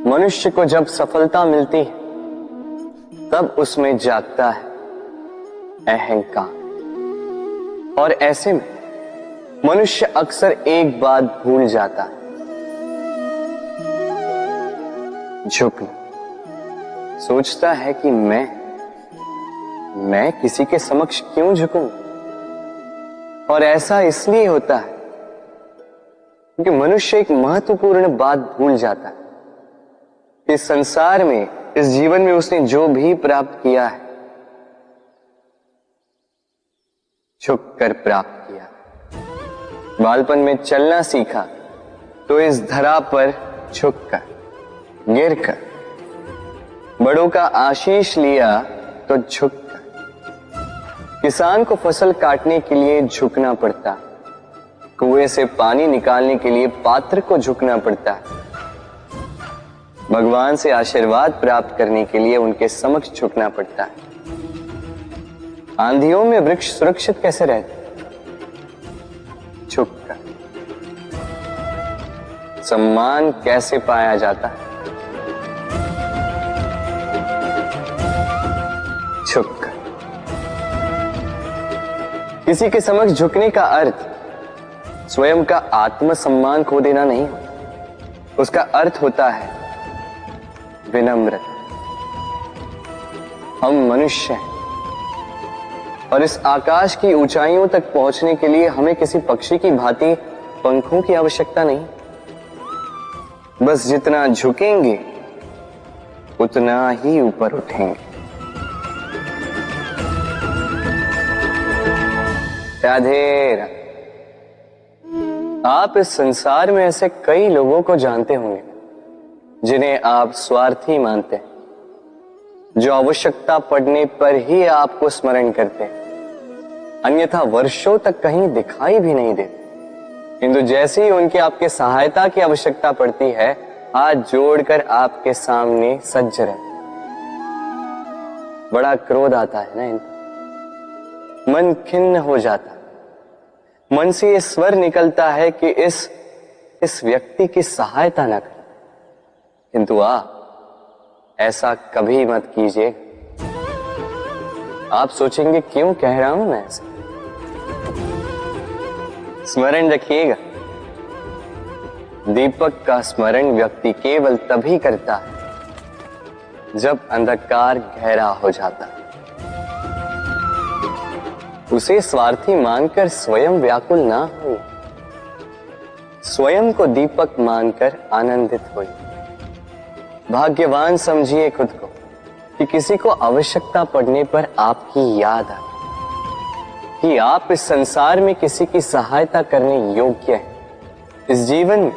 मनुष्य को जब सफलता मिलती है तब उसमें जागता है अहंकार, और ऐसे में मनुष्य अक्सर एक बात भूल जाता है, झुकना। सोचता है कि मैं किसी के समक्ष क्यों झुकूं? और ऐसा इसलिए होता है क्योंकि मनुष्य एक महत्वपूर्ण बात भूल जाता है। इस संसार में, इस जीवन में उसने जो भी प्राप्त किया है, झुककर प्राप्त किया। बालपन में चलना सीखा तो इस धरा पर झुककर, गिरकर। बड़ों का आशीष लिया तो झुककर। किसान को फसल काटने के लिए झुकना पड़ता, कुएं से पानी निकालने के लिए पात्र को झुकना पड़ता है। भगवान से आशीर्वाद प्राप्त करने के लिए उनके समक्ष झुकना पड़ता है। आंधियों में वृक्ष सुरक्षित कैसे रहते? झुककर। सम्मान कैसे पाया जाता है? झुककर। किसी के समक्ष झुकने का अर्थ स्वयं का आत्मसम्मान खो देना नहीं, उसका अर्थ होता है विनम्र। हम मनुष्य हैं और इस आकाश की ऊंचाइयों तक पहुंचने के लिए हमें किसी पक्षी की भांति पंखों की आवश्यकता नहीं। बस जितना झुकेंगे उतना ही ऊपर उठेंगे। राधे राधे। आप इस संसार में ऐसे कई लोगों को जानते होंगे जिन्हें आप स्वार्थी मानते हैं, जो आवश्यकता पड़ने पर ही आपको स्मरण करते हैं, अन्यथा वर्षों तक कहीं दिखाई भी नहीं देते, किंतु जैसे ही उनकी आपके सहायता की आवश्यकता पड़ती है, हाथ जोड़कर आपके सामने सज्ज रहते। बड़ा क्रोध आता है ना इनको, मन खिन्न हो जाता है। मन से ये स्वर निकलता है कि इस व्यक्ति की सहायता न करें, किंतु ऐसा कभी मत कीजिए। आप सोचेंगे क्यों कह रहा हूं मैं ऐसा? स्मरण रखिएगा, दीपक का स्मरण व्यक्ति केवल तभी करता है जब अंधकार गहरा हो जाता है। उसे स्वार्थी मानकर स्वयं व्याकुल ना हो, स्वयं को दीपक मानकर आनंदित होइए। भाग्यवान समझिए खुद को कि किसी को आवश्यकता पड़ने पर आपकी याद आए, कि आप इस संसार में किसी की सहायता करने योग्य हैं। इस जीवन में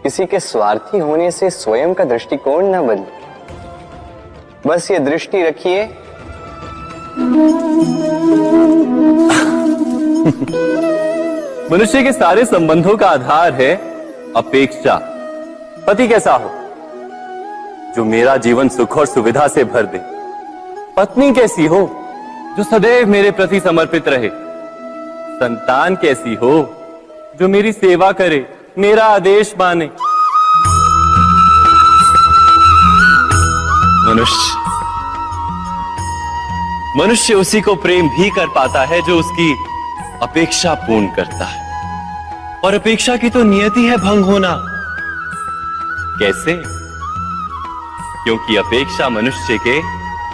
किसी के स्वार्थी होने से स्वयं का दृष्टिकोण न बदले। बस ये दृष्टि रखिए, मनुष्य के सारे संबंधों का आधार है अपेक्षा। पति कैसा हो जो मेरा जीवन सुख और सुविधा से भर दे, पत्नी कैसी हो जो सदैव मेरे प्रति समर्पित रहे, संतान कैसी हो जो मेरी सेवा करे, मेरा आदेश माने। मनुष्य उसी को प्रेम भी कर पाता है जो उसकी अपेक्षा पूर्ण करता है, और अपेक्षा की तो नियति है भंग होना। कैसे? क्योंकि अपेक्षा मनुष्य के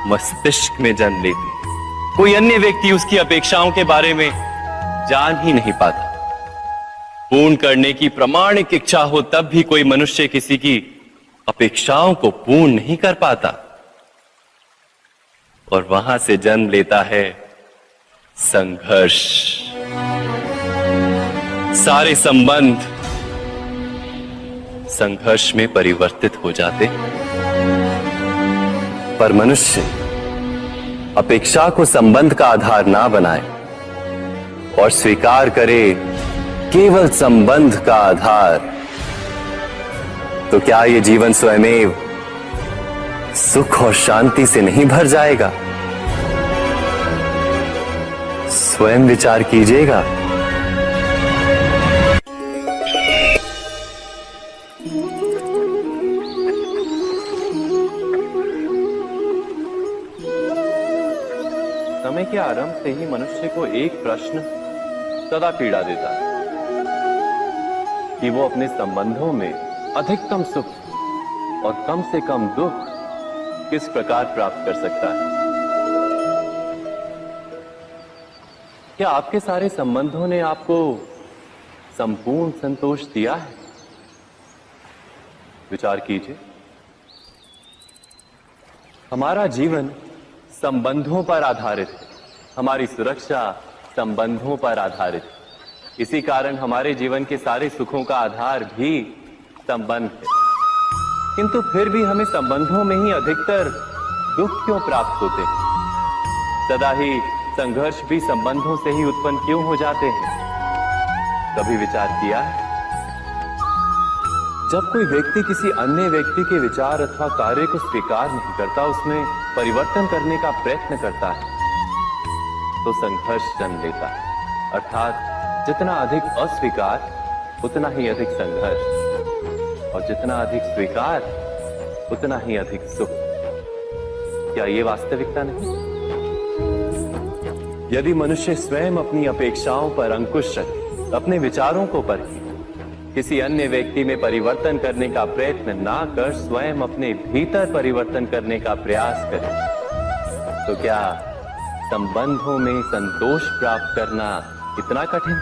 मस्तिष्क में जन्म लेती है। कोई अन्य व्यक्ति उसकी अपेक्षाओं के बारे में जान ही नहीं पाता। पूर्ण करने की प्रामाणिक इच्छा हो तब भी कोई मनुष्य किसी की अपेक्षाओं को पूर्ण नहीं कर पाता, और वहां से जन्म लेता है संघर्ष। सारे संबंध संघर्ष में परिवर्तित हो जाते। पर मनुष्य अपेक्षा को संबंध का आधार ना बनाए और स्वीकार करे केवल संबंध का आधार, तो क्या ये जीवन स्वयमेव सुख और शांति से नहीं भर जाएगा? स्वयं विचार कीजिएगा। समय के आरंभ से ही मनुष्य को एक प्रश्न सदा पीड़ा देता है कि वो अपने संबंधों में अधिकतम सुख और कम से कम दुख किस प्रकार प्राप्त कर सकता है। क्या आपके सारे संबंधों ने आपको संपूर्ण संतोष दिया है? विचार कीजिए। हमारा जीवन संबंधों पर आधारित है, हमारी सुरक्षा संबंधों पर आधारित है। इसी कारण हमारे जीवन के सारे सुखों का आधार भी संबंध है। किंतु फिर भी हमें संबंधों में ही अधिकतर दुख क्यों प्राप्त होते हैं? सदा ही संघर्ष भी संबंधों से ही उत्पन्न क्यों हो जाते हैं? कभी विचार किया है? जब कोई व्यक्ति किसी अन्य व्यक्ति के विचार अथवा कार्य को स्वीकार नहीं करता, उसमें परिवर्तन करने का प्रयत्न करता है, तो संघर्ष जन्म लेता है। अर्थात जितना अधिक अस्वीकार उतना ही अधिक संघर्ष, और जितना अधिक स्वीकार उतना ही अधिक सुख। क्या ये वास्तविकता नहीं? यदि मनुष्य स्वयं अपनी अपेक्षाओं पर अंकुश रखे, अपने विचारों को परखे, किसी अन्य व्यक्ति में परिवर्तन करने का प्रयत्न ना कर स्वयं अपने भीतर परिवर्तन करने का प्रयास करे, तो क्या संबंधों में संतोष प्राप्त करना इतना कठिन?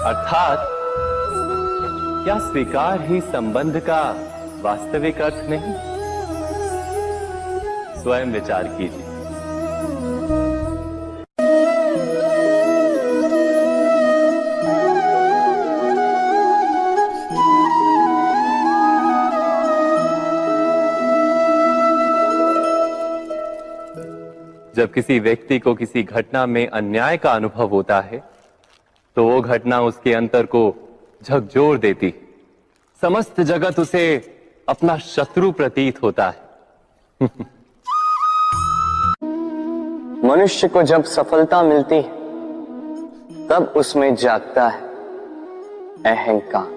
अर्थात क्या स्वीकार ही संबंध का वास्तविक अर्थ नहीं? स्वयं विचार कीजिए। जब किसी व्यक्ति को किसी घटना में अन्याय का अनुभव होता है, तो वो घटना उसके अंतर को झकझोर देती, समस्त जगत उसे अपना शत्रु प्रतीत होता है। मनुष्य को जब सफलता मिलती है, तब उसमें जागता है अहंकार,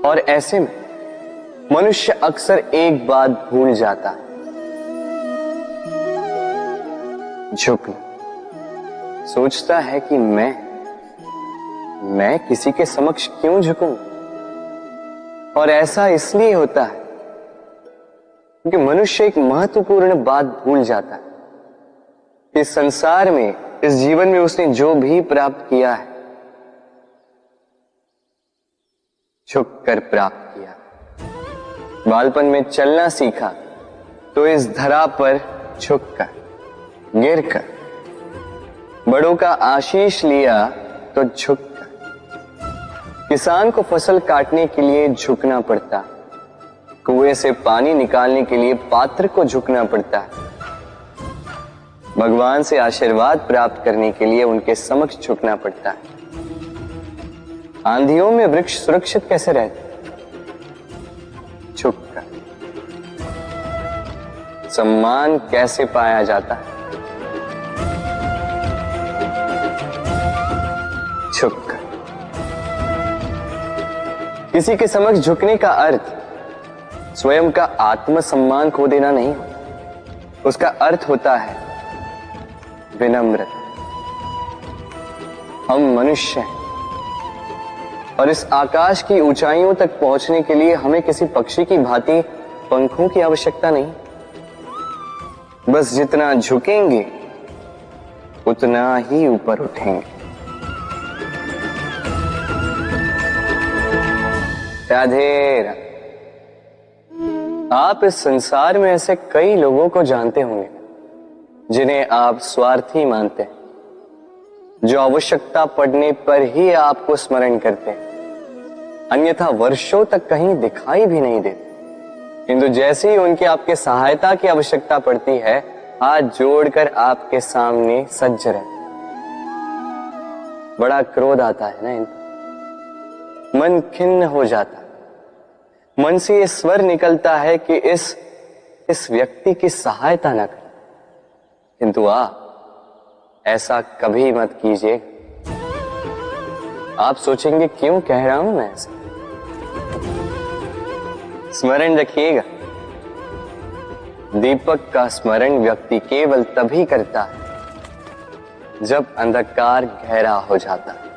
और ऐसे में मनुष्य अक्सर एक बात भूल जाता है, झुकना। सोचता है कि मैं किसी के समक्ष क्यों झुकूं? और ऐसा इसलिए होता है क्योंकि मनुष्य एक महत्वपूर्ण बात भूल जाता है। इस संसार में, इस जीवन में उसने जो भी प्राप्त किया है, झुक कर प्राप्त किया। बालपन में चलना सीखा तो इस धरा पर झुककर, गिरकर। बड़ों का आशीष लिया तो झुककर। किसान को फसल काटने के लिए झुकना पड़ता, कुएं से पानी निकालने के लिए पात्र को झुकना पड़ता है। भगवान से आशीर्वाद प्राप्त करने के लिए उनके समक्ष झुकना पड़ता है। आंधियों में वृक्ष सुरक्षित कैसे रहते? झुककर। सम्मान कैसे पाया जाता है? झुककर। किसी के समक्ष झुकने का अर्थ स्वयं का आत्मसम्मान खो देना नहीं, उसका अर्थ होता है विनम्रता। हम मनुष्य हैं और इस आकाश की ऊंचाइयों तक पहुंचने के लिए हमें किसी पक्षी की भांति पंखों की आवश्यकता नहीं। बस जितना झुकेंगे उतना ही ऊपर उठेंगे। राधे राधे। आप इस संसार में ऐसे कई लोगों को जानते होंगे जिन्हें आप स्वार्थी मानते हैं, जो आवश्यकता पड़ने पर ही आपको स्मरण करते हैं, अन्यथा वर्षों तक कहीं दिखाई भी नहीं देते। किंतु जैसे ही उनकी आपके सहायता की आवश्यकता पड़ती है, हाथ जोड़कर आपके सामने सज्ज रहते। बड़ा क्रोध आता है ना इनको, मन खिन्न हो जाता है। मन से ये स्वर निकलता है कि इस व्यक्ति की सहायता न करें। किंतु आप ऐसा कभी मत कीजिए। आप सोचेंगे क्यों कह रहा हूं मैं ऐसा? स्मरण रखिएगा, दीपक का स्मरण व्यक्ति केवल तभी करता है जब अंधकार गहरा हो जाता है।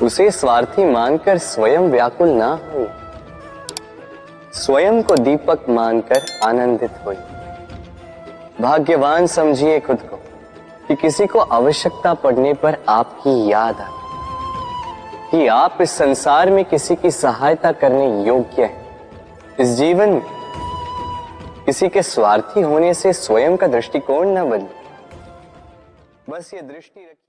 उसे स्वार्थी मानकर स्वयं व्याकुल ना हो, स्वयं को दीपक मानकर आनंदित होइए। भाग्यवान समझिए खुद को कि किसी को आवश्यकता पड़ने पर आपकी याद आए, कि आप इस संसार में किसी की सहायता करने योग्य हैं। इस जीवन में किसी के स्वार्थी होने से स्वयं का दृष्टिकोण न बदले, बस ये दृष्टि रखिए।